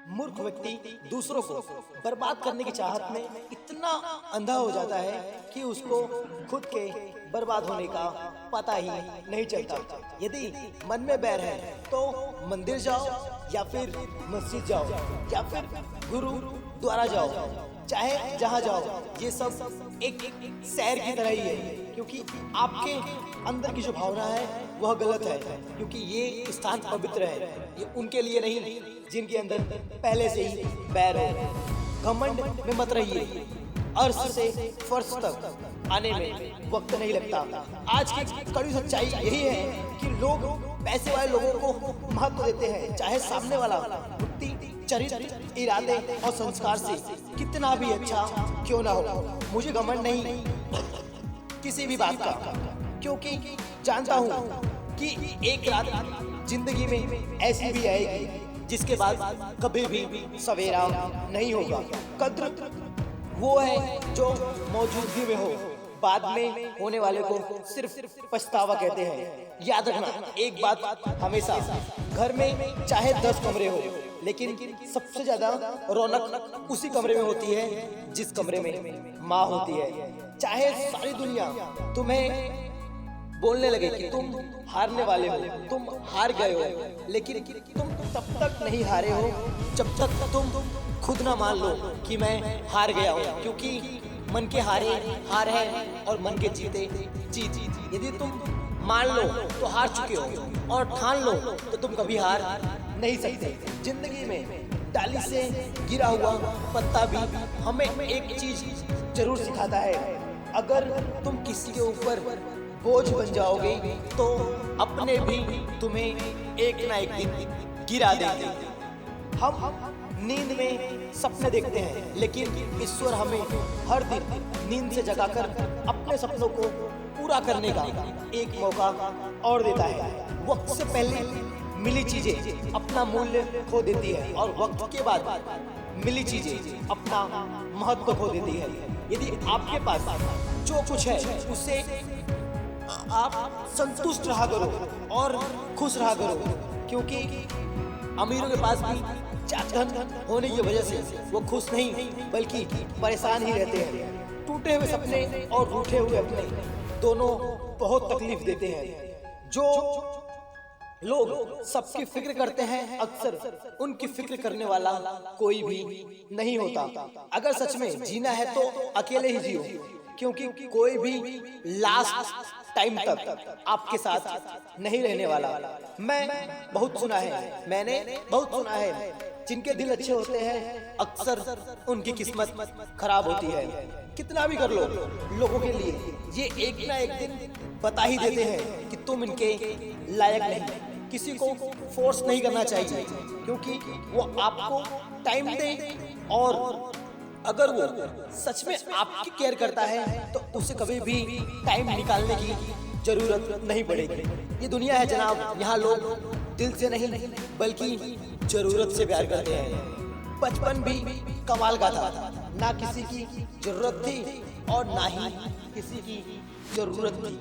मूर्ख व्यक्ति दूसरों को बर्बाद करने की चाहत में इतना अंधा हो जाता है कि उसको खुद के बर्बाद होने का पता ही नहीं चलता। यदि मन में बैर है तो मंदिर जाओ या फिर मस्जिद जाओ या फिर गुरु द्वारा जाओ, चाहे जहाँ जाओ, ये सब एक सैर की तरह ही है, क्योंकि आपके अंदर की जो भावना है वह गलत है, क्योंकि ये स्थान पवित्र है। ये उनके लिए नहीं जिनके अंदर पहले से ही बैर हो। घमंड में मत रहिए, अर्श से फर्श तक आने में वक्त नहीं लगता। आज की कड़ी सच्चाई यही है कि लोग पैसे वाले लोगों को महत्व देते हैं, चाहे सामने वाला बुद्धि, चरित्र, इरादे और संस्कार से कितना भी अच्छा क्यों ना हो। मुझे घमंड नहीं किसी भी बात का, क्योंकि जानता हूँ कि एक रात जिंदगी में ऐसी भी आएगी जिसके बाद कभी भी सवेरा नहीं होगा। कद्र वो है जो मौजूदगी में हो, बाद में होने वाले को सिर्फ पछतावा कहते हैं। याद रखना एक बात हमेशा, घर में चाहे 10 कमरे हो, लेकिन सबसे ज्यादा रौनक उसी कमरे में होती है जिस कमरे में माँ होती है। चाहे सारी दुनिया तुम्हें बोलने लगे कि तुम हारने वाले हो, तुम हार गए हो, लेकिन तुम तब तक नहीं हारे हो जब तक तुम खुद ना मान लो कि मैं हार गया हूँ, क्योंकि मन के हारे हार है और मन के जीते जीत। यदि तुम मान लो तो हार चुके हो, और ठान लो तो तुम कभी हार नहीं सकते। जिंदगी में डाली से गिरा हुआ पत्ता भी हमें एक चीज जरूर सिखाता है, अगर तुम किसी के ऊपर बोझ बन जाओगे तो अपने भी तुम्हें एक ना एक दिन गिरा देंगे। हम नींद में सपने देखते हैं, लेकिन ईश्वर हमें हर दिन नींद से जगाकर अपने सपनों को पूरा करने का एक मौका और देता है। वक्त से पहले मिली चीजें अपना मूल्य खो देती है, और वक्त के बाद मिली चीजें अपना महत्व खो देती है। यदि आपके पास जो कुछ है उससे आप संतुष्ट रहा करो और खुश रहा करो, क्योंकि अमीरों के पास भी धन होने की वजह से वो खुश नहीं बल्कि परेशान ही रहते हैं। टूटे हुए सपने और रूठे हुए अपने दोनों बहुत तकलीफ देते हैं। जो लोग सबकी फिक्र करते हैं, अक्सर उनकी फिक्र करने वाला कोई भी नहीं होता। अगर सच में जीना है तो अकेले ही जियो, क्योंकि कोई भी लास्ट टाइम तक आपके साथ नहीं रहने वाला। मैंने बहुत सुना है जिनके दिल अच्छे होते हैं अक्सर उनकी किस्मत खराब होती है। कितना भी कर लो, लोगों के लिए ये एक ना एक दिन बता ही देते हैं कि तुम इनके लायक नहीं। किसी को फोर्स नहीं करना चाहिए, क्योंकि वो आपको टाइम दे, और अगर वो सच में आपकी केयर करता है तो उसे कभी भी टाइम निकालने की जरूरत नहीं पड़ेगी। ये दुनिया है जनाब, यहाँ लोग दिल से नहीं बल्कि जरूरत से प्यार करते हैं। बचपन भी कमाल का था, ना किसी की जरूरत थी और ना ही किसी की जरूरत थी।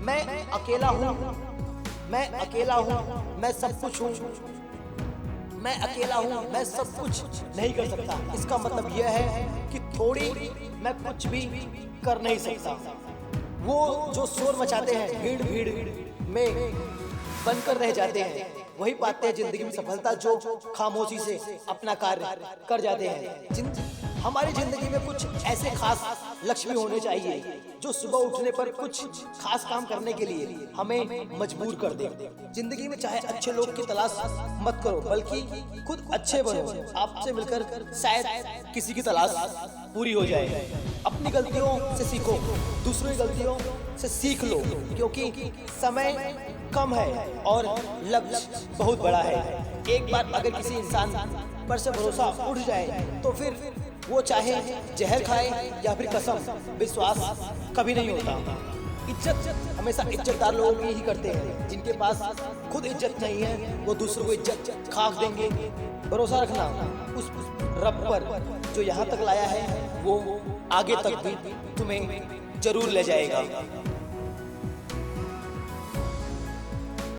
मैं अकेला हूँ, मैं सब कुछ हूँ, मैं अकेला हूँ, मैं सब कुछ नहीं कर सकता। इसका मतलब यह है कि थोड़ी मैं कुछ भी कर नहीं सकता। वो जो शोर मचाते हैं, भीड़ में बनकर रह जाते हैं, वही पाते हैं जिंदगी में सफलता, जो खामोशी से अपना कार्य कर जाते हैं। हमारी जिंदगी में कुछ ऐसे खास लक्ष्य भी होने चाहिए जो सुबह उठने पर कुछ खास काम करने के लिए हमें मजबूर कर दे। जिंदगी में चाहे अच्छे लोग की तलाश मत करो, बल्कि खुद अच्छे बनो। आपसे मिलकर शायद किसी की तलाश पूरी हो जाए। अपनी गलतियों से सीखो, दूसरों की गलतियों से सीख लो, क्योंकि समय कम है और लक्ष्य बहुत बड़ा है। एक बार अगर किसी इंसान पर से भरोसा उठ जाए तो फिर वो चाहे जहर खाए या फिर कसम, विश्वास कभी नहीं होता। इज्जत हमेशा इज्जतदार लोग ही करते हैं। जिनके पास खुद इज्जत नहीं है वो दूसरों को इज्जत खाक देंगे। भरोसा रखना उस रब पर जो यहाँ तक लाया है, वो आगे तक भी तुम्हें जरूर ले जाएगा।